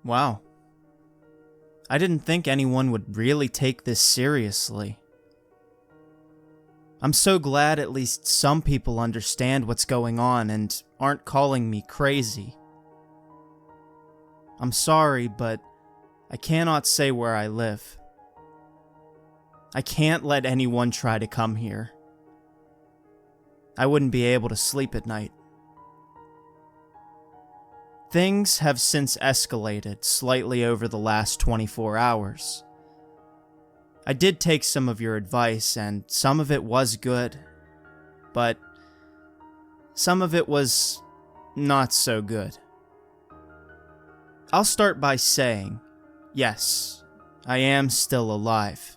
Wow. I didn't think anyone would really take this seriously. I'm so glad at least some people understand what's going on and aren't calling me crazy. I'm sorry, but I cannot say where I live. I can't let anyone try to come here. I wouldn't be able to sleep at night. Things have since escalated slightly over the last 24 hours. I did take some of your advice, and some of it was good, but some of it was not so good. I'll start by saying, yes, I am still alive.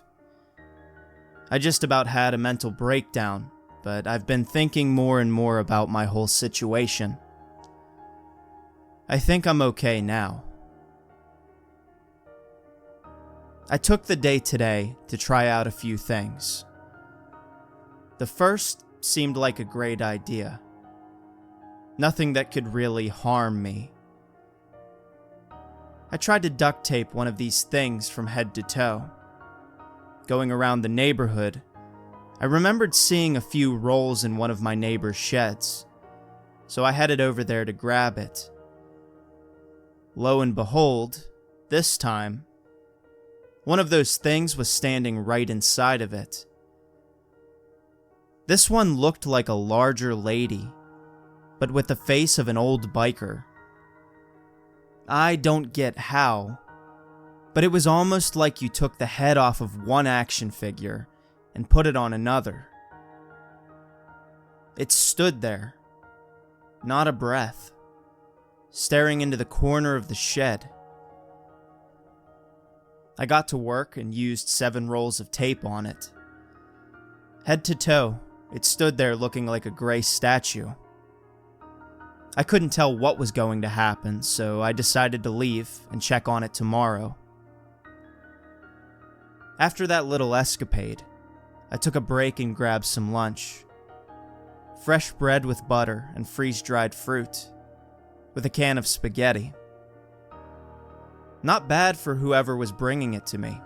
I just about had a mental breakdown, but I've been thinking more and more about my whole situation. I think I'm okay now. I took the day today to try out a few things. The first seemed like a great idea. Nothing that could really harm me. I tried to duct tape one of these things from head to toe. Going around the neighborhood, I remembered seeing a few rolls in one of my neighbor's sheds, so I headed over there to grab it. Lo and behold, this time, one of those things was standing right inside of it. This one looked like a larger lady, but with the face of an old biker. I don't get how, but it was almost like you took the head off of one action figure and put it on another. It stood there, not a breath, staring into the corner of the shed. I got to work and used 7 rolls of tape on it. Head to toe, it stood there looking like a gray statue. I couldn't tell what was going to happen, so I decided to leave and check on it tomorrow. After that little escapade, I took a break and grabbed some lunch. Fresh bread with butter and freeze-dried fruit, with a can of spaghetti. Not bad for whoever was bringing it to me.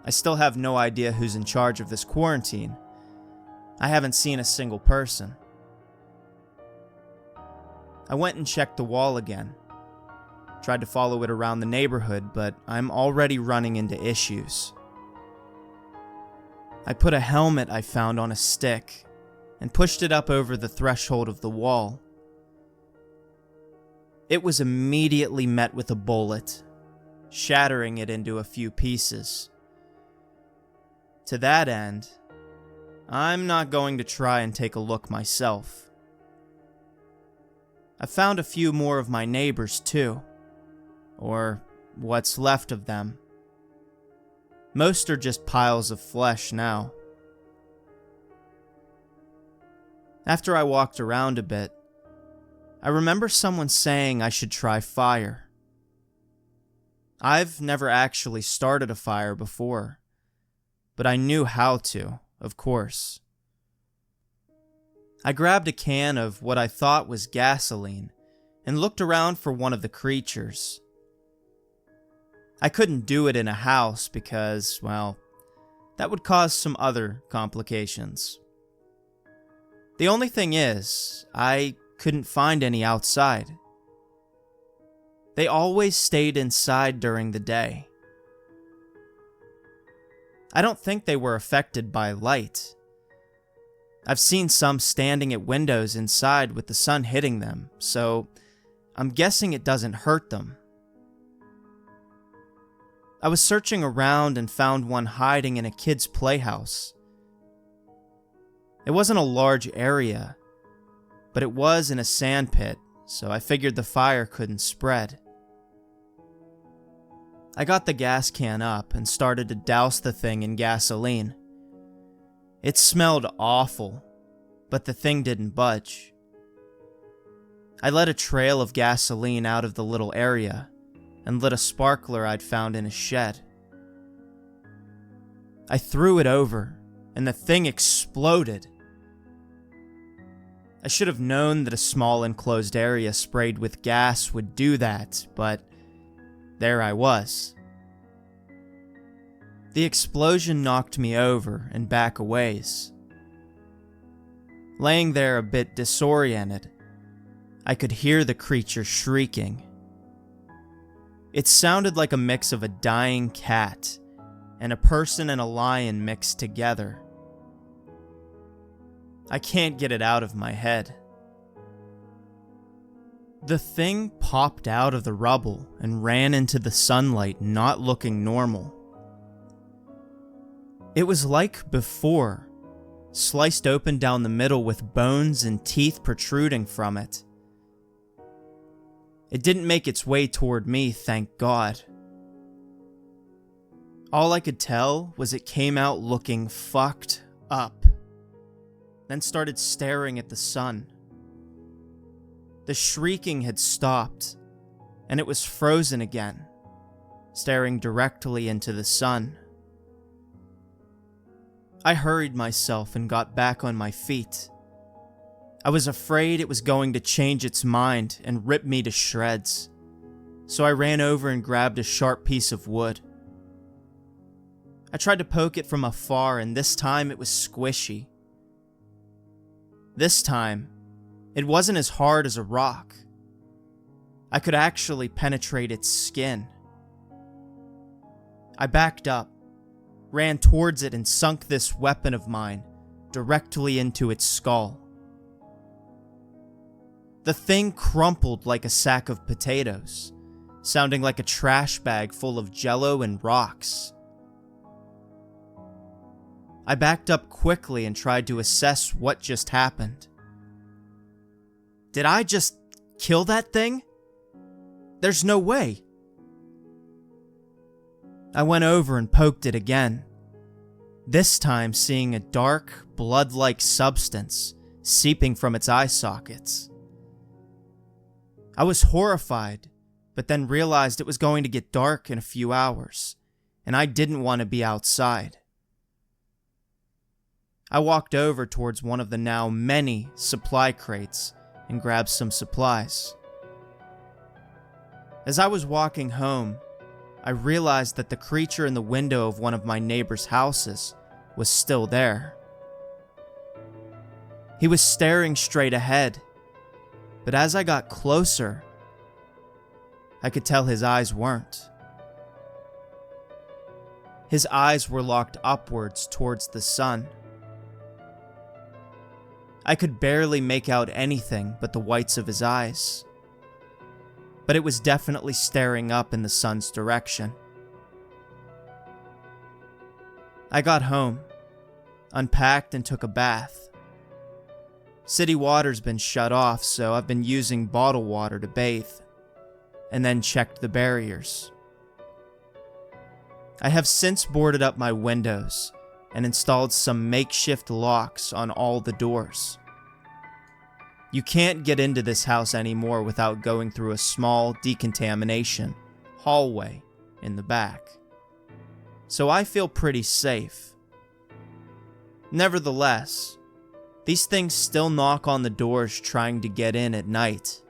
I still have no idea who's in charge of this quarantine. I haven't seen a single person. I went and checked the wall again. Tried to follow it around the neighborhood, but I'm already running into issues. I put a helmet I found on a stick and pushed it up over the threshold of the wall. It was immediately met with a bullet, shattering it into a few pieces. To that end, I'm not going to try and take a look myself. I found a few more of my neighbors too, or what's left of them. Most are just piles of flesh now. After I walked around a bit, I remember someone saying I should try fire. I've never actually started a fire before, but I knew how to, of course. I grabbed a can of what I thought was gasoline and looked around for one of the creatures. I couldn't do it in a house because, well, that would cause some other complications. The only thing is, I couldn't find any outside. They always stayed inside during the day. I don't think they were affected by light. I've seen some standing at windows inside with the sun hitting them, so I'm guessing it doesn't hurt them. I was searching around and found one hiding in a kid's playhouse. It wasn't a large area, but it was in a sand pit, so I figured the fire couldn't spread. I got the gas can up and started to douse the thing in gasoline. It smelled awful, but the thing didn't budge. I let a trail of gasoline out of the little area and lit a sparkler I'd found in a shed. I threw it over, and the thing exploded. I should have known that a small enclosed area sprayed with gas would do that, but there I was. The explosion knocked me over and back a ways. Laying there a bit disoriented, I could hear the creature shrieking. It sounded like a mix of a dying cat and a person and a lion mixed together. I can't get it out of my head. The thing popped out of the rubble and ran into the sunlight, not looking normal. It was like before, sliced open down the middle with bones and teeth protruding from it. It didn't make its way toward me, thank God. All I could tell was it came out looking fucked up, then started staring at the sun. The shrieking had stopped, and it was frozen again, staring directly into the sun. I hurried myself and got back on my feet. I was afraid it was going to change its mind and rip me to shreds, so I ran over and grabbed a sharp piece of wood. I tried to poke it from afar, and this time it was squishy. This time, it wasn't as hard as a rock. I could actually penetrate its skin. I backed up, ran towards it, and sunk this weapon of mine directly into its skull. The thing crumpled like a sack of potatoes, sounding like a trash bag full of jello and rocks. I backed up quickly and tried to assess what just happened. Did I just kill that thing? There's no way. I went over and poked it again, this time seeing a dark, blood-like substance seeping from its eye sockets. I was horrified, but then realized it was going to get dark in a few hours, and I didn't want to be outside. I walked over towards one of the now many supply crates and grabbed some supplies. As I was walking home, I realized that the creature in the window of one of my neighbor's houses was still there. He was staring straight ahead, but as I got closer, I could tell his eyes weren't. His eyes were locked upwards towards the sun. I could barely make out anything but the whites of his eyes, but it was definitely staring up in the sun's direction. I got home, unpacked, and took a bath. City water's been shut off, so I've been using bottled water to bathe, and then checked the barriers. I have since boarded up my windows and installed some makeshift locks on all the doors. You can't get into this house anymore without going through a small decontamination hallway in the back, so I feel pretty safe. Nevertheless, these things still knock on the doors trying to get in at night.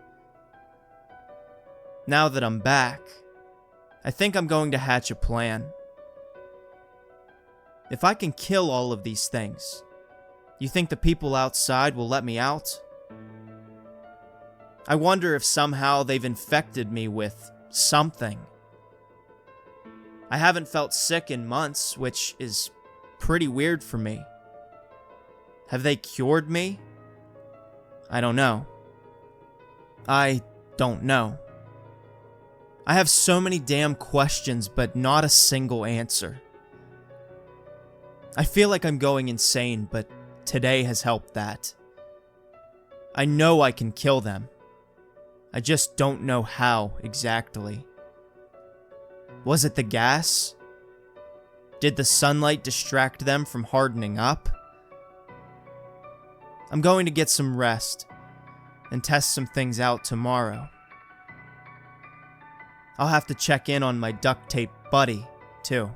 Now that I'm back, I think I'm going to hatch a plan. If I can kill all of these things, you think the people outside will let me out? I wonder if somehow they've infected me with something. I haven't felt sick in months, which is pretty weird for me. Have they cured me? I don't know. I don't know. I have so many damn questions, but not a single answer. I feel like I'm going insane, but today has helped that. I know I can kill them. I just don't know how exactly. Was it the gas? Did the sunlight distract them from hardening up? I'm going to get some rest and test some things out tomorrow. I'll have to check in on my duct tape buddy, too.